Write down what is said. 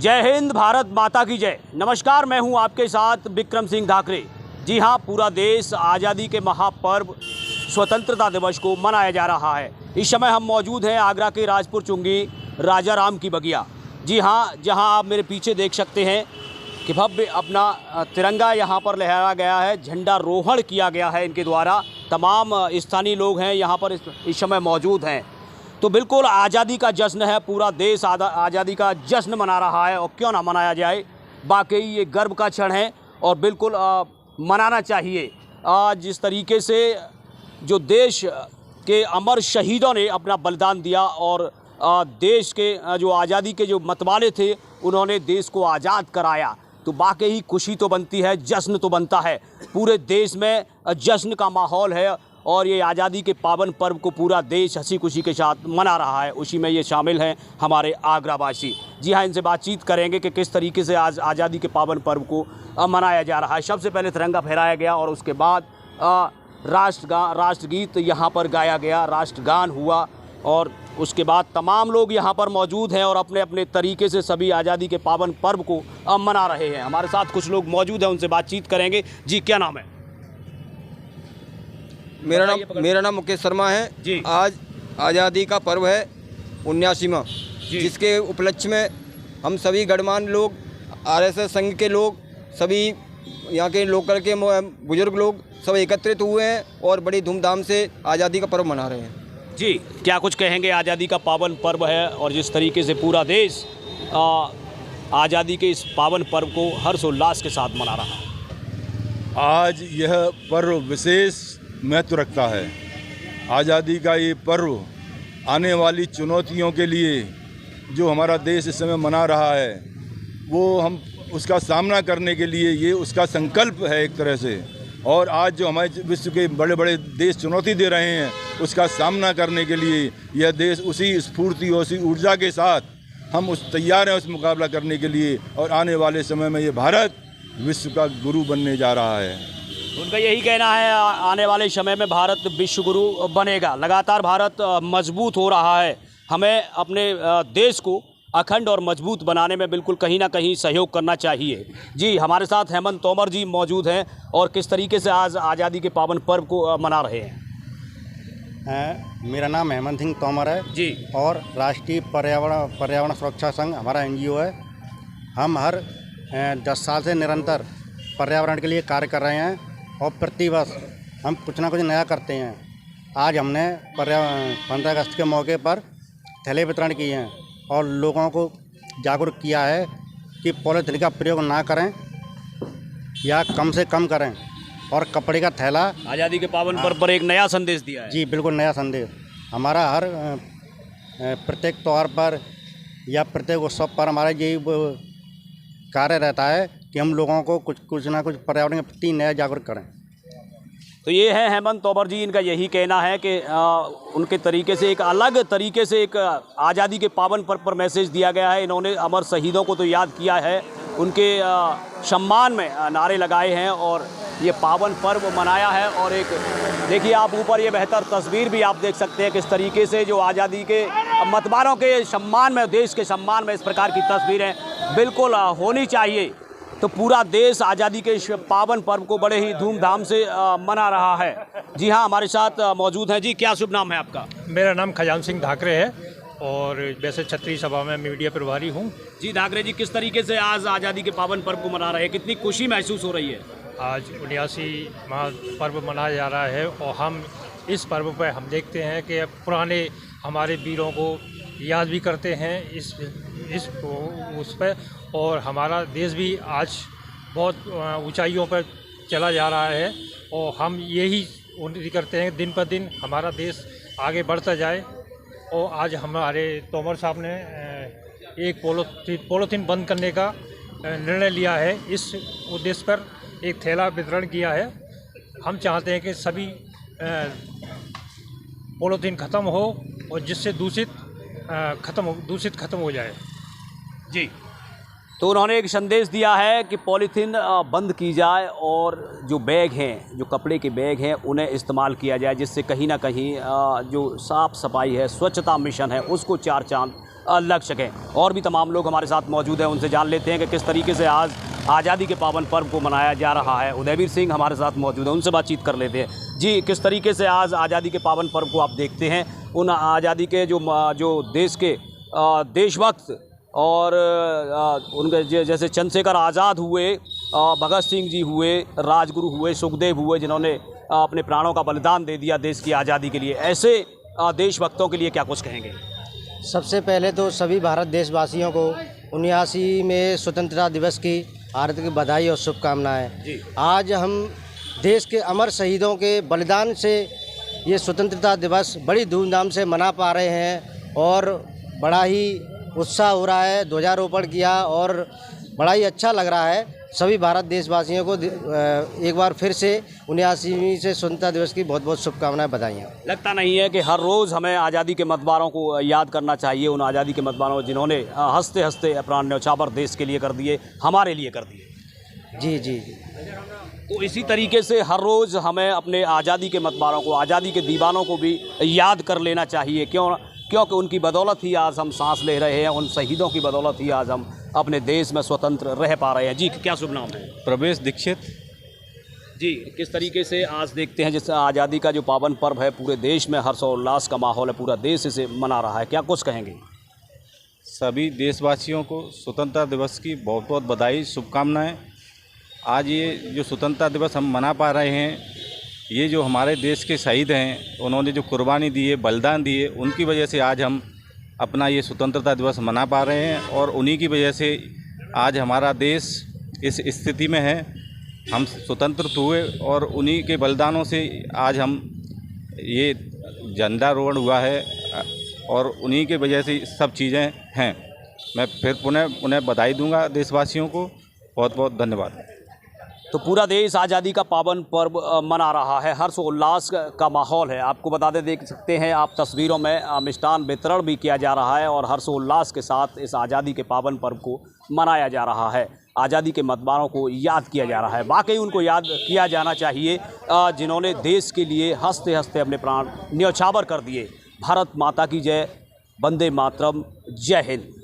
जय हिंद, भारत माता की जय। नमस्कार, मैं हूं आपके साथ विक्रम सिंह धाकरे। जी हां, पूरा देश आज़ादी के महापर्व स्वतंत्रता दिवस को मनाया जा रहा है। इस समय हम मौजूद हैं आगरा के राजपुर चुंगी राजा राम की बगिया। जी हां, जहां आप मेरे पीछे देख सकते हैं कि भव्य अपना तिरंगा यहां पर लहराया गया है, झंडारोहण किया गया है इनके द्वारा। तमाम स्थानीय लोग हैं यहाँ पर इस समय मौजूद हैं। तो बिल्कुल आज़ादी का जश्न है, पूरा देश आज़ादी का जश्न मना रहा है, और क्यों ना मनाया जाए। वाकई ये गर्व का क्षण है और बिल्कुल मनाना चाहिए। जिस तरीके से जो देश के अमर शहीदों ने अपना बलिदान दिया और देश के जो आज़ादी के जो मतवाले थे उन्होंने देश को आज़ाद कराया, तो वाकई खुशी तो बनती है, जश्न तो बनता है। पूरे देश में जश्न का माहौल है और ये आज़ादी के पावन पर्व को पूरा देश हंसी खुशी के साथ मना रहा है। उसी में ये शामिल हैं हमारे आगरावासी। जी हाँ, इनसे बातचीत करेंगे कि किस तरीके से आज आज़ादी के पावन पर्व को मनाया जा रहा है। सबसे पहले तिरंगा फहराया गया और उसके बाद राष्ट्रगीत यहाँ पर गाया गया, राष्ट्रगान हुआ, और उसके बाद तमाम लोग यहाँ पर मौजूद हैं और अपने अपने तरीके से सभी आज़ादी के पावन पर्व को मना रहे हैं। हमारे साथ कुछ लोग मौजूद हैं, उनसे बातचीत करेंगे। जी, क्या नाम है? मेरा नाम मुकेश शर्मा है जी। आज आज़ादी का पर्व है 79वां, जिसके उपलक्ष्य में हम सभी गणमान्य लोग, आरएसएस संघ के लोग, सभी यहाँ के लोकल के बुजुर्ग लोग सब एकत्रित हुए हैं और बड़ी धूमधाम से आज़ादी का पर्व मना रहे हैं। जी, क्या कुछ कहेंगे? आज़ादी का पावन पर्व है और जिस तरीके से पूरा देश आज़ादी के इस पावन पर्व को हर्षोल्लास के साथ मना रहा है। आज यह पर्व विशेष महत्व रखता है। आज़ादी का ये पर्व आने वाली चुनौतियों के लिए जो हमारा देश इस समय मना रहा है, वो हम उसका सामना करने के लिए ये उसका संकल्प है एक तरह से। और आज जो हमारे विश्व के बड़े बड़े देश चुनौती दे रहे हैं, उसका सामना करने के लिए यह देश उसी स्फूर्ति और उसी ऊर्जा के साथ हम तैयार हैं उस मुकाबला करने के लिए। और आने वाले समय में ये भारत विश्व का गुरु बनने जा रहा है। उनका यही कहना है, आने वाले समय में भारत विश्व गुरु बनेगा। लगातार भारत मजबूत हो रहा है। हमें अपने देश को अखंड और मजबूत बनाने में बिल्कुल कहीं ना कहीं सहयोग करना चाहिए। जी, हमारे साथ हेमंत तोमर जी मौजूद हैं और किस तरीके से आज आज़ादी के पावन पर्व को मना रहे हैं। मेरा नाम हेमंत सिंह तोमर है जी, और राष्ट्रीय पर्यावरण सुरक्षा संघ हमारा एनजीओ है। हम हर 10 साल से निरंतर पर्यावरण के लिए कार्य कर रहे हैं और प्रतिवर्ष हम कुछ ना कुछ नया करते हैं। आज हमने 15 अगस्त के मौके पर थैले वितरण किए हैं और लोगों को जागरूक किया है कि पॉलीथीन का प्रयोग ना करें या कम से कम करें, और कपड़े का थैला। आज़ादी के पावन पर्व पर एक नया संदेश दिया है। जी बिल्कुल, नया संदेश। हमारा हर प्रत्येक त्यौहार पर या प्रत्येक उत्सव पर हमारा यही कार्य रहता है कि हम लोगों को कुछ ना कुछ पर्यावरण के प्रति नया जागरूक करें। तो ये है हेमंत तोमर जी, इनका यही कहना है कि उनके तरीके से एक अलग तरीके से एक आज़ादी के पावन पर्व पर मैसेज दिया गया है। इन्होंने अमर शहीदों को तो याद किया है, उनके सम्मान में नारे लगाए हैं और ये पावन पर्व मनाया है। और एक देखिए आप ऊपर ये बेहतर तस्वीर भी आप देख सकते हैं किस तरीके से जो आज़ादी के मतवालों के सम्मान में, देश के सम्मान में इस प्रकार की तस्वीरें बिल्कुल होनी चाहिए। तो पूरा देश आज़ादी के इस पावन पर्व को बड़े ही धूमधाम से मना रहा है। जी हाँ, हमारे साथ मौजूद हैं। जी, क्या शुभ नाम है आपका? मेरा नाम खजान सिंह धाकरे है और वैसे क्षत्रिय सभा में मीडिया प्रभारी हूँ। जी धाकरे जी, किस तरीके से आज आज़ादी के पावन पर्व को मना रहे हैं? कितनी खुशी महसूस हो रही है? आज 79वां पर्व मनाया जा रहा है और हम इस पर्व पर हम देखते हैं कि पुराने हमारे वीरों को याद भी करते हैं उस पर, और हमारा देश भी आज बहुत ऊंचाइयों पर चला जा रहा है। और हम यही उन्नति करते हैं, दिन पर दिन हमारा देश आगे बढ़ता जाए। और आज हमारे तोमर साहब ने एक पॉलीथीन बंद करने का निर्णय लिया है। इस उद्देश्य पर एक थैला वितरण किया है। हम चाहते हैं कि सभी पॉलीथीन ख़त्म हो और जिससे दूषित खत्म हो जाए। जी, तो उन्होंने एक संदेश दिया है कि पॉलीथीन बंद की जाए और जो बैग हैं, जो कपड़े के बैग हैं, उन्हें इस्तेमाल किया जाए, जिससे कहीं ना कहीं जो साफ़ सफाई है, स्वच्छता मिशन है, उसको चार चांद लग सकें। और भी तमाम लोग हमारे साथ मौजूद हैं, उनसे जान लेते हैं कि किस तरीके से आज आज़ादी के पावन पर्व को मनाया जा रहा है। उदयवीर सिंह हमारे साथ मौजूद हैं, उनसे बातचीत कर लेते हैं। जी, किस तरीके से आज आज़ादी के पावन पर्व को आप देखते हैं? उन आज़ादी के जो देश के देशभक्त और उनके जैसे चंद्रशेखर आज़ाद हुए, भगत सिंह जी हुए, राजगुरु हुए, सुखदेव हुए, जिन्होंने अपने प्राणों का बलिदान दे दिया देश की आज़ादी के लिए, ऐसे देशभक्तों के लिए क्या कुछ कहेंगे? सबसे पहले तो सभी भारत देशवासियों को 79 में स्वतंत्रता दिवस की हार्दिक बधाई और शुभकामनाएं। आज हम देश के अमर शहीदों के बलिदान से ये स्वतंत्रता दिवस बड़ी धूमधाम से मना पा रहे हैं और बड़ा ही उत्साह हो रहा है। ध्वजारोपण किया और बड़ा ही अच्छा लग रहा है। सभी भारत देशवासियों को एक बार फिर से 79वीं से स्वतंत्रता दिवस की बहुत बहुत शुभकामनाएं, बधाइयाँ। लगता नहीं है कि हर रोज़ हमें आज़ादी के मतवारों को याद करना चाहिए, उन आज़ादी के मतवारों जिन्होंने हंसते हंसते अपना न्यौछावर देश के लिए कर दिए, हमारे लिए कर दिए। जी जी जी। तो इसी तरीके से हर रोज़ हमें अपने आज़ादी के मतवारों को, आज़ादी के दीवानों को भी याद कर लेना चाहिए। क्योंकि उनकी बदौलत ही आज हम सांस ले रहे हैं, उन शहीदों की बदौलत ही आज हम अपने देश में स्वतंत्र रह पा रहे हैं। जी, क्या शुभ नाम है? प्रवेश दीक्षित। जी, किस तरीके से आज देखते हैं जिस आज़ादी का जो पावन पर्व है, पूरे देश में हर्षोल्लास का माहौल है, पूरा देश इसे मना रहा है, क्या कुछ कहेंगे? सभी देशवासियों को स्वतंत्रता दिवस की बहुत बहुत बधाई, शुभकामनाएं। आज ये जो स्वतंत्रता दिवस हम मना पा रहे हैं, ये जो हमारे देश के शहीद हैं, उन्होंने जो कुर्बानी दी है, बलिदान दिए, उनकी वजह से आज हम अपना ये स्वतंत्रता दिवस मना पा रहे हैं और उन्हीं की वजह से आज हमारा देश इस स्थिति में है। हम स्वतंत्र हुए और उन्हीं के बलिदानों से आज हम ये झंडारोहण हुआ है और उन्हीं के वजह से सब चीज़ें हैं। मैं फिर पुनः बधाई दूंगा देशवासियों को। बहुत बहुत धन्यवाद। तो पूरा देश आज़ादी का पावन पर्व मना रहा है, हर्ष उल्लास का माहौल है। आपको बताते देख सकते हैं आप तस्वीरों में मिष्ठान वितरण भी किया जा रहा है और हर्ष उल्लास के साथ इस आज़ादी के पावन पर्व को मनाया जा रहा है। आज़ादी के मतवारों को याद किया जा रहा है, वाकई उनको याद किया जाना चाहिए जिन्होंने देश के लिए हंसते हंसते अपने प्राण न्यौछावर कर दिए। भारत माता की जय, वंदे मातरम, जय हिंद।